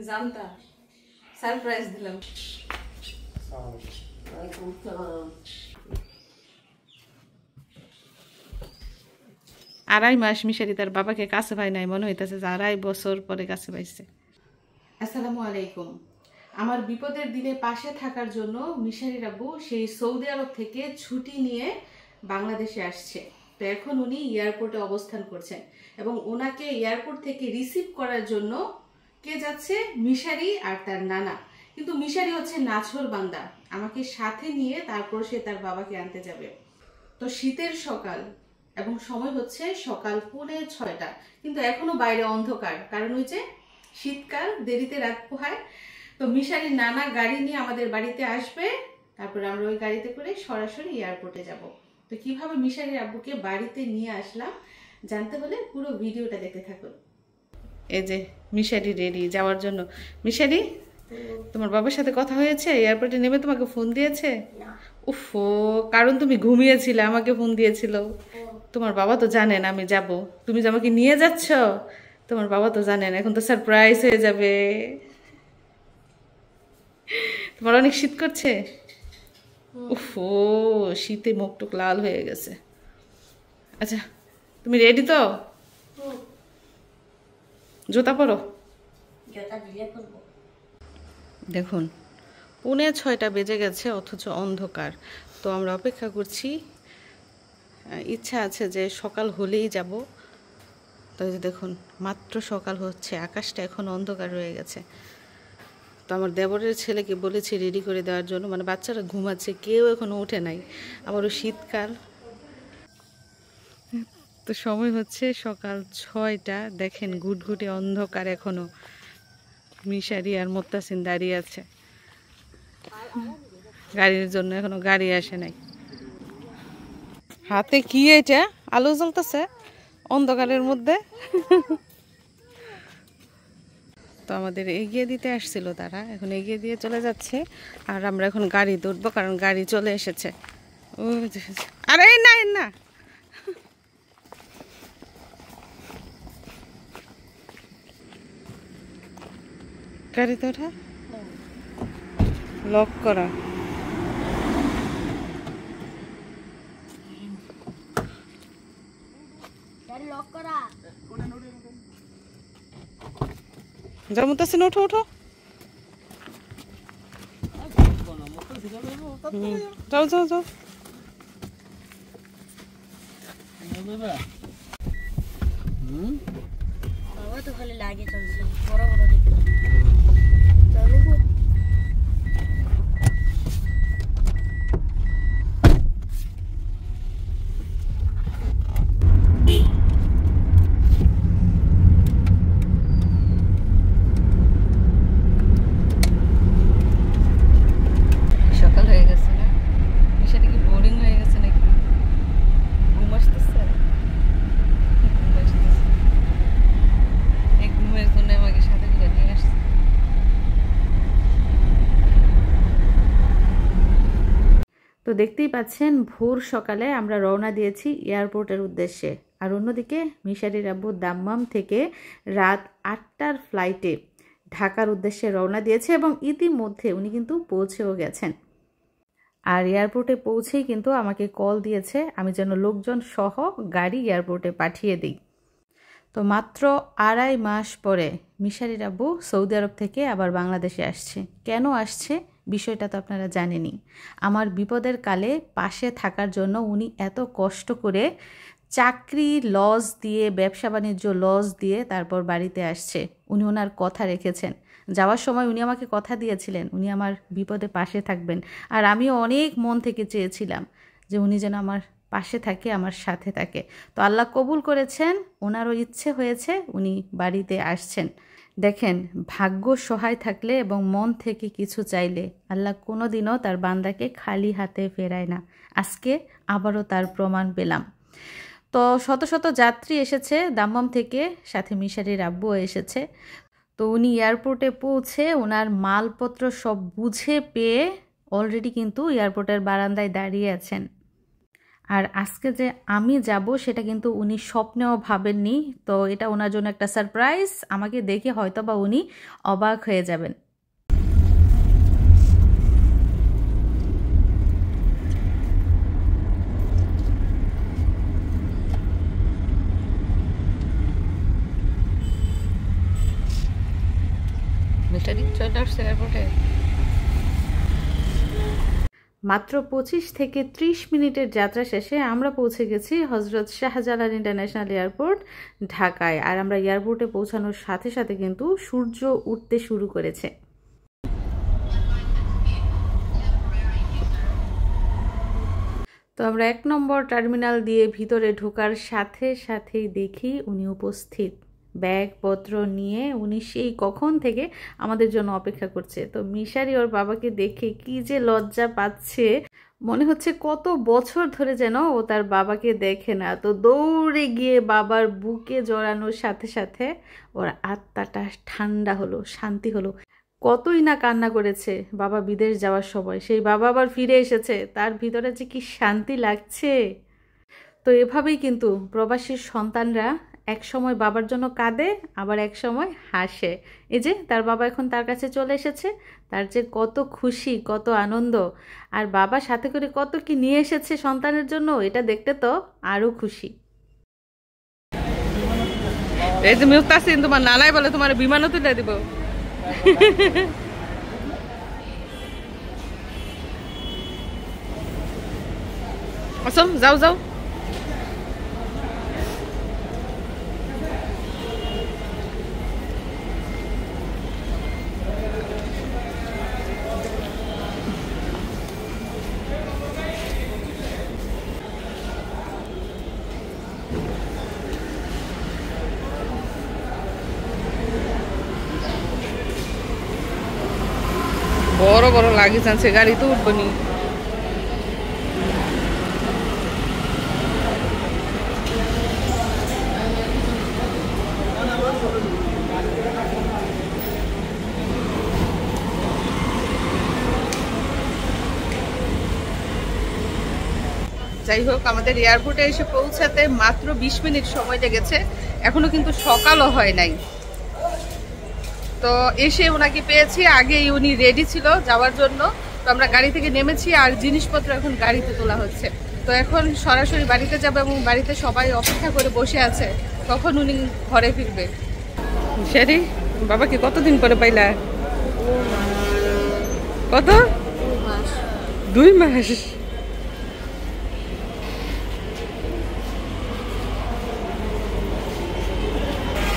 জানতা সারপ্রাইজ দিলাম। আড়াই মাস মিশারি তার বাবাকে কাছে পায় নাই, মনে হইতেছে যে 2.5 বছর পরে কাছে পাইছে। আসসালামু আলাইকুম। আমার বিপদের দিনে পাশে থাকার জন্য মিশারির আব্বু সেই সৌদি আরব থেকে ছুটি নিয়ে বাংলাদেশে আসছে। তো এখন উনি এয়ারপোর্টে অবস্থান করছেন এবং ওনাকে এয়ারপোর্ট থেকে রিসিভ করার জন্য কে যাচ্ছে? মিশারি আর তার নানা। কিন্তু মিশারি হচ্ছে নাছোড় বান্দা, আমাকে সাথে নিয়ে তারপর সে তার বাবাকে আনতে যাবে। তো শীতের সকাল এবং সময় হচ্ছে সকাল 6:45, কিন্তু এখনো বাইরে অন্ধকার, কারণ ওই যে শীতকাল, দেরিতে রাত পোহায়। তো মিশারির নানা গাড়ি নিয়ে আমাদের বাড়িতে আসবে, তারপর আমরা ওই গাড়িতে করে সরাসরি এয়ারপোর্টে যাব। তো কিভাবে মিশারির আব্বুকে বাড়িতে নিয়ে আসলাম জানতে হলে পুরো ভিডিওটা দেখতে থাকুন। এই যে মিশারি রেডি যাওয়ার জন্য। মিশারি, তোমার বাবার সাথে কথা হয়েছে? এয়ারপোর্টে নেমে তোমাকে ফোন দিয়েছে? উফো, কারণ তুমি ঘুমিয়েছিলে, আমাকে ফোন দিয়েছিল। তোমার বাবা তো জানেন আমি যাব, তুমি যে আমাকে নিয়ে যাচ্ছ, তোমার বাবা তো জানেন। এখন তো সারপ্রাইজ হয়ে যাবে। তোমার অনেক শীত করছে? উফো, শীতে মুখ টুক লাল হয়ে গেছে। আচ্ছা, তুমি রেডি তো? জুতা পরো। দেখুন 5:45 বেজে গেছে, অথচ অন্ধকার। তো আমরা অপেক্ষা করছি, ইচ্ছা আছে যে সকাল হলেই যাব। তো দেখুন মাত্র সকাল হচ্ছে, আকাশটা এখন অন্ধকার রয়ে গেছে। তো আমার দেবরের ছেলেকে বলেছি রেডি করে দেওয়ার জন্য, মানে বাচ্চারা ঘুমাচ্ছে, কেউ এখনো উঠে নাই, আবারও শীতকাল। তো সময় হচ্ছে সকাল 6টা, দেখেন ঘুটঘুটে অন্ধকার এখনো। মিশারি আর মোত্তাসিন দাঁড়িয়ে আছে গাড়ির জন্য, এখনো গাড়ি আসে নাই। হাতে কি এটা? আলো জ্বলতেছে অন্ধকারের মধ্যে। তো আমাদের এগিয়ে দিতে আসছিল তারা, এখন এগিয়ে দিয়ে চলে যাচ্ছে। আর আমরা এখন গাড়ি ধরবো, কারণ গাড়ি চলে এসেছে। আরে না না, গাড়ি তো ওঠা লক করা। যেমন আছে, ওঠো ওঠো, যাও যাও যাও। বাবা তো খালি লাগে চলছে, বড় বড় দেখতে। সকাল হয়ে গেছে না? বিষয়টা কি বোরিং হয়ে গেছে নাকি? ঘুম আসতেছে? ঘুম আসতেছে, এই ঘুমের জন্য আমাকে সাথে করে নিয়ে আসছে। তো দেখতেই পাচ্ছেন ভোর সকালে আমরা রওনা দিয়েছি এয়ারপোর্টের উদ্দেশ্যে। আর অন্যদিকে মিশারির আব্বু দাম্মাম থেকে রাত 8টার ফ্লাইটে ঢাকার উদ্দেশ্যে রওনা দিয়েছে এবং ইতিমধ্যে উনি কিন্তু পৌঁছেও গেছেন। আর এয়ারপোর্টে পৌঁছেই কিন্তু আমাকে কল দিয়েছে আমি যেন লোকজন সহ গাড়ি এয়ারপোর্টে পাঠিয়ে দিই। তো মাত্র 2.5 মাস পরে মিশারির আব্বু সৌদি আরব থেকে আবার বাংলাদেশে আসছে। কেন আসছে বিষয়টা তো আপনারা জানেনই। আমার বিপদের কালে পাশে থাকার জন্য উনি এত কষ্ট করে চাকরি লস দিয়ে, ব্যবসা বাণিজ্য লস দিয়ে তারপর বাড়িতে আসছে। উনি ওনার কথা রেখেছেন। যাওয়ার সময় উনি আমাকে কথা দিয়েছিলেন উনি আমার বিপদে পাশে থাকবেন। আর আমিও অনেক মন থেকে চেয়েছিলাম যে উনি যেন আমার পাশে থাকে, আমার সাথে থাকে। তো আল্লাহ কবুল করেছেন, ওনারও ইচ্ছে হয়েছে, উনি বাড়িতে আসছেন। দেখেন, ভাগ্য সহায় থাকলে এবং মন থেকে কিছু চাইলে আল্লাহ কোনো দিনও তার বান্দাকে খালি হাতে ফেরায় না। আজকে আবারও তার প্রমাণ পেলাম। তো শত শত যাত্রী এসেছে দাম্মাম থেকে, সাথে মিশারির আব্বুও এসেছে। তো উনি এয়ারপোর্টে পৌঁছে ওনার মালপত্র সব বুঝে পেয়ে অলরেডি কিন্তু এয়ারপোর্টের বারান্দায় দাঁড়িয়ে আছেন। আর আজকে যে আমি যাব সেটা কিন্তু উনি স্বপ্নেও ভাবেননি। তো এটা ওনার জন্য একটা সারপ্রাইজ। আমাকে দেখে হয়তো বা উনি অবাক হয়ে যাবেন। মাত্র 25 থেকে 30 মিনিটের যাত্রা শেষে আমরা পৌঁছে গেছি হজরত শাহজালাল ইন্টারন্যাশনাল এয়ারপোর্ট ঢাকায়। আর আমরা এয়ারপোর্টে পৌঁছানোর সাথে সাথে কিন্তু সূর্য উঠতে শুরু করেছে। তো আমরা 1 নম্বর টার্মিনাল দিয়ে ভিতরে ঢোকার সাথে সাথেই দেখি উনি উপস্থিত। ব্যাগপত্র নিয়ে উনি সেই কখন থেকে আমাদের জন্য অপেক্ষা করছে। তো মিশারি ওর বাবাকে দেখে কি যে লজ্জা পাচ্ছে, মনে হচ্ছে কত বছর ধরে যেন ও তার বাবাকে দেখে না। তো দৌড়ে গিয়ে বাবার বুকে জড়ানোর সাথে সাথে ওর আত্মাটা ঠান্ডা হলো, শান্তি হলো। কতই না কান্না করেছে বাবা বিদেশ যাওয়ার সময়, সেই বাবা আবার ফিরে এসেছে, তার ভিতরে যে কি শান্তি লাগছে। তো এভাবেই কিন্তু প্রবাসীর সন্তানরা এক সময় বাবার জন্য কাঁদে, আবার এক সময় হাসে। এই যে তার বাবা এখন তার কাছে চলে এসেছে, তার যে কত খুশি, কত আনন্দ। আর বাবা সাথে করে কত কি নিয়ে এসেছে সন্তানের জন্য, এটা দেখতে তো আরো খুশি। এই যে মিউতাসিন তোমার নানাই বলে তোমার বিমানও তুলে দিব। আসম যাও যাও। বড় বড় লাগেজ আনছে, গাড়ি তো উঠবো নি। যাই হোক, আমাদের এয়ারপোর্টে এসে পৌঁছাতে মাত্র 20 মিনিট সময় লেগেছে, এখনো কিন্তু সকালও হয় নাই। তো এসে ওনাকে পেয়েছি, আগেই উনি রেডি ছিল যাওয়ার জন্য। তো আমরা গাড়ি থেকে নেমেছি আর জিনিসপত্র এখন গাড়িতে তোলা হচ্ছে। তো এখন সরাসরি বাড়িতে যাবে এবং বাড়িতে সবাই অপেক্ষা করে বসে আছে কখন উনি ঘরে ফিরবে। সেরি বাবাকে কতদিন পরে পাইলা? কত? 2 মাস।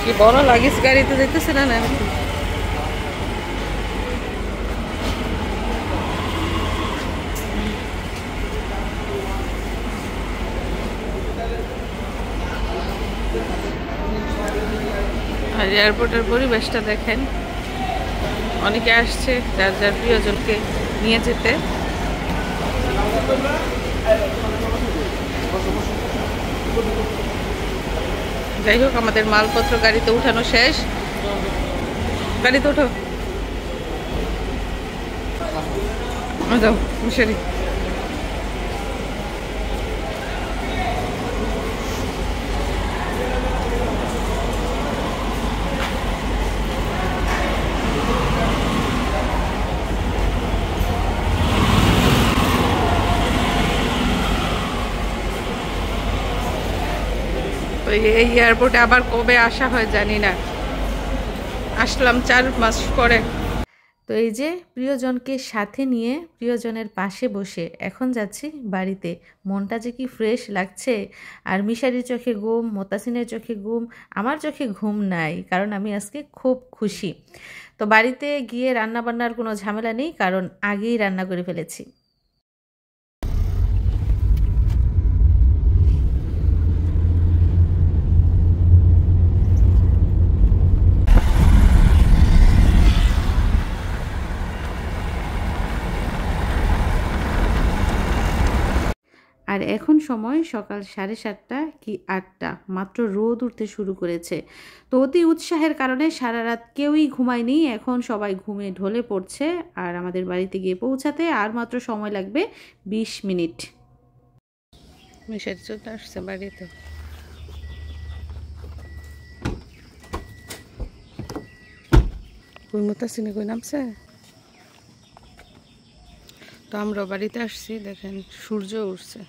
কি বড় লাগেজ গাড়িতে যেতেছে না? না আর এয়ারপোর্টের পরিবেশটা দেখেন, অনেকে আসছে যার যার প্রিয়জনকে নিয়ে যেতে। যাই হোক, আমাদের মালপত্র গাড়িতে উঠানো শেষ। গাড়িতে উঠো, যাও মিশারি। তো এই এয়ারপোর্টে আবার কবে আসা হয় জানি না, আসলাম 4 মাস পরে। তো এই যে প্রিয়জনকে সাথে নিয়ে প্রিয়জনের পাশে বসে এখন যাচ্ছি বাড়িতে। মনটা যে কি ফ্রেশ লাগছে। আর মিশারির চোখে ঘুম, মোতাসিনের চোখে ঘুম, আমার চোখে ঘুম নাই, কারণ আমি আজকে খুব খুশি। তো বাড়িতে গিয়ে রান্না বান্নার কোনো ঝামেলা নেই, কারণ আগেই রান্না করে ফেলেছি। আর এখন সময় সকাল 7:30 কি 8টা, মাত্র রোদ উঠতে শুরু করেছে। তো অতি উৎসাহের কারণে সারা রাত কেউই ঘুমায়নি, এখন সবাই ঘুমে ঢলে পড়ছে। আর আমাদের বাড়িতে গিয়ে পৌঁছাতে আর মাত্র সময় লাগবে 20 মিনিট। মিশারি চলে আসছে বাড়িতে। কই মতাসিনে কই নামছে। তো আমরা বাড়িতে আসছি, দেখেন সূর্য উঠছে।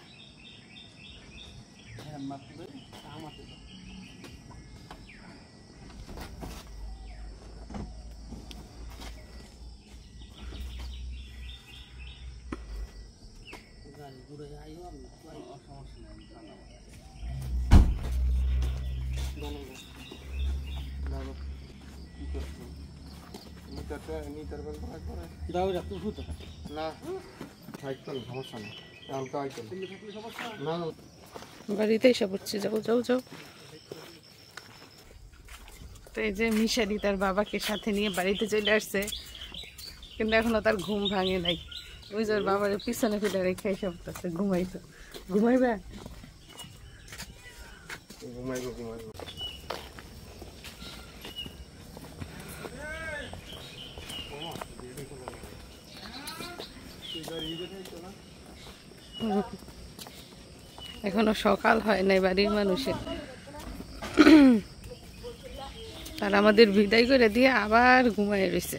বাড়িতে এসে পড়ছি, যাও যাও যাও। তো এই যে মিশারি তার বাবাকে সাথে নিয়ে বাড়িতে চলে আসছে, কিন্তু এখনো তার ঘুম ভাঙে নাই। ওই যে ওর বাবার পিছনে ফেলে রেখে এসে পড়তেছে, ঘুমাইতো। ঘুমাইবা? ঘুমাইবো ঘুমাইবো। এখনো সকাল হয় নাই বাড়ির মানুষের, তারা আমাদের বিদায় করে দিয়ে আবার ঘুমায় রয়েছে।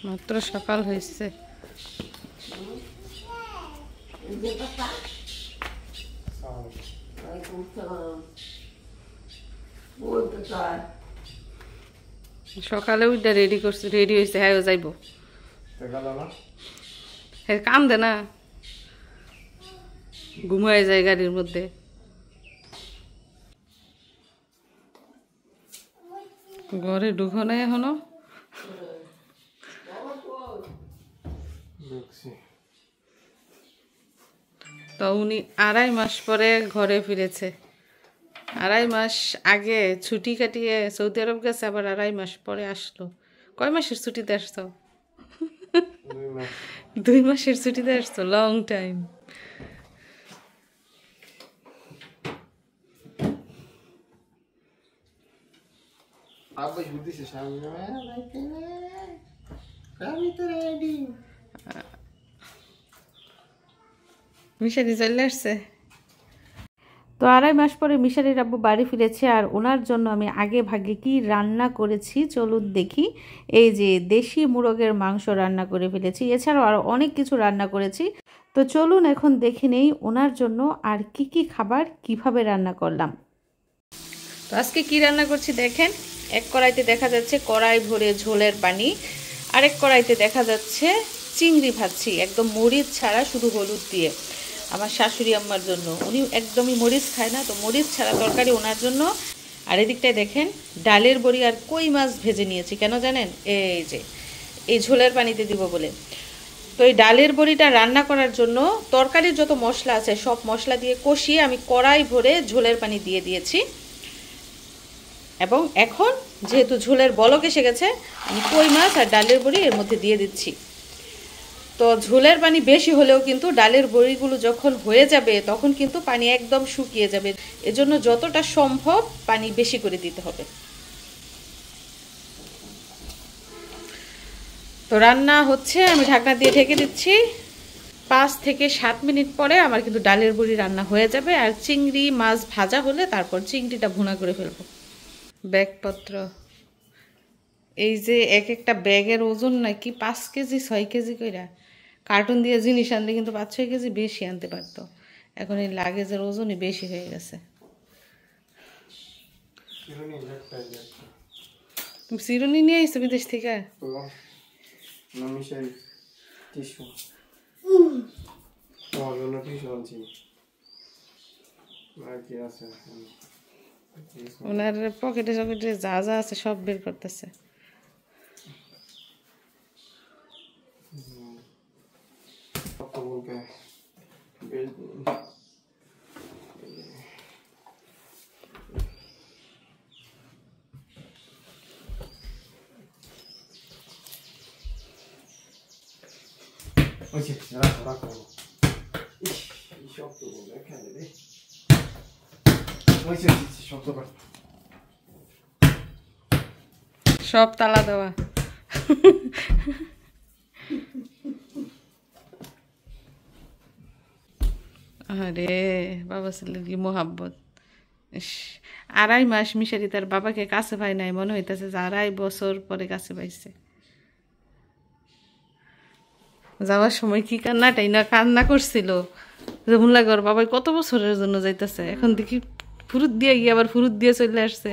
মাত্র সকাল হয়েছে। সকালে উঠে রেডি করছে, রেডি হয়েছে, হ্যাঁ যাইব। হ্যাঁ কাম দে না, ঘুমায় যায় গাড়ির মধ্যে। ঘরে ঢুকো নাই এখনো? তো উনি 2.5 মাস পরে ঘরে ফিরেছে। 2.5 মাস আগে ছুটি কাটিয়ে সৌদি আরব গেছে, আবার 2.5 মাস পরে আসলো। কয় মাসের ছুটিতে আসছো? 2 মাসের ছুটিতে আসছো, লং টাইম। মিশারি চলে আসছে। তো 2.5 মাস পরে মিশারির আব্বু বাড়ি ফিরেছে, আর ওনার জন্য আমি আগে ভাগে কি রান্না করেছি চলুন দেখি। এই যে দেশি মুরগের মাংস রান্না করে ফেলেছি, এছাড়াও আরও অনেক কিছু রান্না করেছি। তো চলুন এখন দেখে নেই ওনার জন্য আর কি কি খাবার কিভাবে রান্না করলাম। তো আজকে কি রান্না করছি দেখেন। এক কড়াইতে দেখা যাচ্ছে কড়াই ভরে ঝোলের পানি, আরেক কড়াইতে দেখা যাচ্ছে চিংড়ি ভাজছি, একদম মরিচ ছাড়া, শুধু হলুদ দিয়ে। আমার শাশুড়ি আম্মার জন্য, উনি একদমই মরিচ খায় না, তো মরিচ ছাড়া তরকারি ওনার জন্য। আর এদিকটায় দেখেন ডালের বড়ি আর কই মাছ ভেজে নিয়েছি, কেন জানেন? এই যে এই ঝোলের পানিতে দিব বলে। তো এই ডালের বড়িটা রান্না করার জন্য তরকারির যত মশলা আছে সব মশলা দিয়ে কষিয়ে আমি কড়াই ভরে ঝোলের পানি দিয়ে দিয়েছি। এবং এখন যেহেতু ঝোলের বলক এসে গেছে, আমি কই মাছ আর ডালের বড়ি এর মধ্যে দিয়ে দিচ্ছি। তো ঝোলের পানি বেশি হলেও কিন্তু ডালের বড়িগুলো যখন হয়ে যাবে তখন কিন্তু পানি একদম শুকিয়ে যাবে, এজন্য যতটা সম্ভব পানি বেশি করে দিতে হবে। তো রান্না হচ্ছে, আমি ঢাকনা দিয়ে ঢেকে দিচ্ছি। 5 থেকে 7 মিনিট পরে আমার কিন্তু ডালের বড়ি রান্না হয়ে যাবে। আর চিংড়ি মাছ ভাজা হলে তারপর চিংড়িটা ভুনা করে ফেলবো। ব্যাগপত্র, এই যে এক একটা ব্যাগের ওজন নাকি 5 কেজি 6 কেজি কইরা। কার্টুন দিয়ে জিনিস আনলে কিন্তু 5-6 কেজি বেশি আনতে পারতো। এখন এই লাগেজের ওজনই বেশি হয়ে গেছে। তুমি চিরুনি নিয়ে আসছো বিদেশ থেকে? ওনার পকেটে সকেটে যা যা আছে সব বের করতেছে। সব তালা দেওয়া। আরে বাবা ছেলের কি মোহাব্বত। 2.5 মাস মিশারি তার বাবাকে কাছে পায় নাই, মনে হইতেছে যে 2.5 বছর পরে কাছে পাইছে। যাওয়ার সময় কি কান্নাটাই না কান্না করছিল, যেমন লাগে ওর বাবাই কত বছরের জন্য যাইতেছে, এখন দেখি ফুরুত দিয়ে গিয়ে আবার ফুরুত দিয়ে চলে আসছে।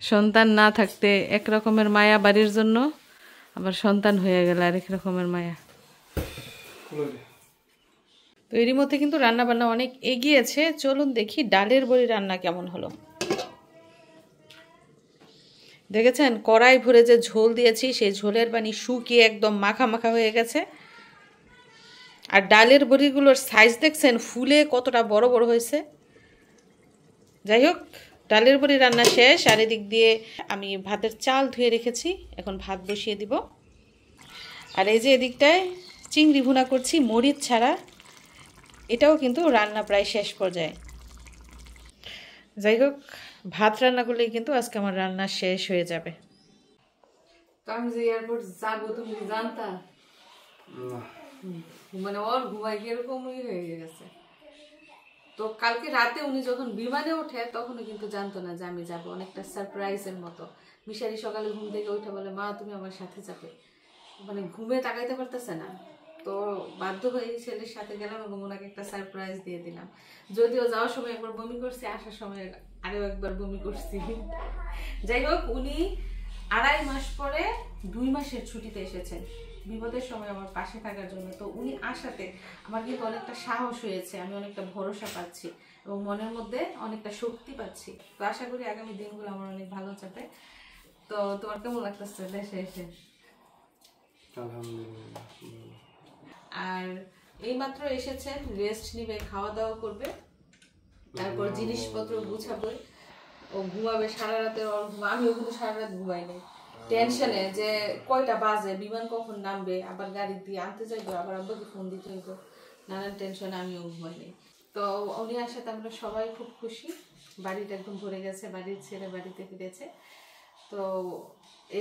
সন্তান না থাকতে এক রকমের মায়া বাড়ির জন্য, আবার সন্তান হয়ে গেল আরেক রকমের মায়া। তো এরই মধ্যে কিন্তু রান্না বান্না অনেক এগিয়েছে। চলুন দেখি ডালের বড়ি রান্না কেমন হলো। দেখেছেন কড়াই ভরে যে ঝোল দিয়েছি, সেই ঝোলের পানি শুকিয়ে একদম মাখা মাখা হয়ে গেছে। আর ডালের বড়িগুলোর সাইজ দেখছেন ফুলে কতটা বড় বড় হয়েছে। যাই হোক, ডালের বড়ি রান্না শেষ। আর এদিক দিয়ে আমি ভাতের চাল ধুয়ে রেখেছি, এখন ভাত বসিয়ে দিব। আর এই যে এদিকটায় চিংড়ি ভুনা করছি মরিচ ছাড়া, এটাও কিন্তু রান্না প্রায় শেষ পর্যায়ে। যাই হোক, ভাত রান্না করলেই কিন্তু আজকে আমার রান্না শেষ হয়ে যাবে। তো আমি যে এয়ারপোর্ট যাবো তুমি জানতা? মানে ওর ঘুমাই এরকমই হয়ে গেছে। তো কালকে রাতে উনি যখন বিমানে ওঠে তখনও কিন্তু জানতো না যে আমি যাবো, অনেকটা সারপ্রাইজের মতো। মিশারি সকালে ঘুম থেকে উঠে বলে, মা তুমি আমার সাথে যাবে। মানে ঘুমে তাকাইতে পারতেছে না, তো বাধ্য হয়ে ছেলের সাথে গেলাম এবং ওনাকে একটা সারপ্রাইজ দিয়ে দিলাম। যদিও যাওয়ার সময় একবার বমি করছি, আসার সময় আরও একবার বমি করছি। যাই হোক, উনি 2.5 মাস পরে 2 মাসের ছুটিতে এসেছেন বিপদের সময় আমার পাশে থাকার জন্য। তো উনি আসাতে আমার কিন্তু অনেকটা সাহস হয়েছে, আমি অনেকটা ভরসা পাচ্ছি এবং মনের মধ্যে অনেকটা শক্তি পাচ্ছি। তো আশা করি আগামী দিনগুলো আমার অনেক ভালো যাবে। তো তোমার কেমন লাগতেছে দেশে এসে? আর এইমাত্র এসেছেন, রেস্ট নিবে, খাওয়া দাওয়া করবে, তারপর জিনিসপত্র গুছাবে, ও ঘুমাবে সারা রাতে। আমিও কিন্তু সারা রাত ঘুমাই নাই, টেনশনে যে কয়টা বাজে, বিমান কখন নামবে, আবার গাড়ি দিয়ে আনতে যাইবো, আবার আব্বাকে ফোন দিতে হইব, নানান টেনশনে আমিও ঘুমাই নাই। তো উনি আসাতে আমরা সবাই খুব খুশি, বাড়িটা একদম ভরে গেছে, বাড়ির ছেলে বাড়িতে ফিরেছে। তো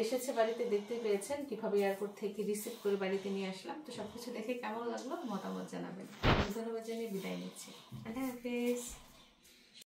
এসেছে বাড়িতে, দেখতে পেয়েছেন কিভাবে এয়ারপোর্ট থেকে রিসিভ করে বাড়িতে নিয়ে আসলাম। তো সবকিছু দেখে কেমন লাগলো মতামত জানাবেন। ধন্যবাদ জানিয়ে বিদায় নিচ্ছি। আল্লাহ হাফেজ।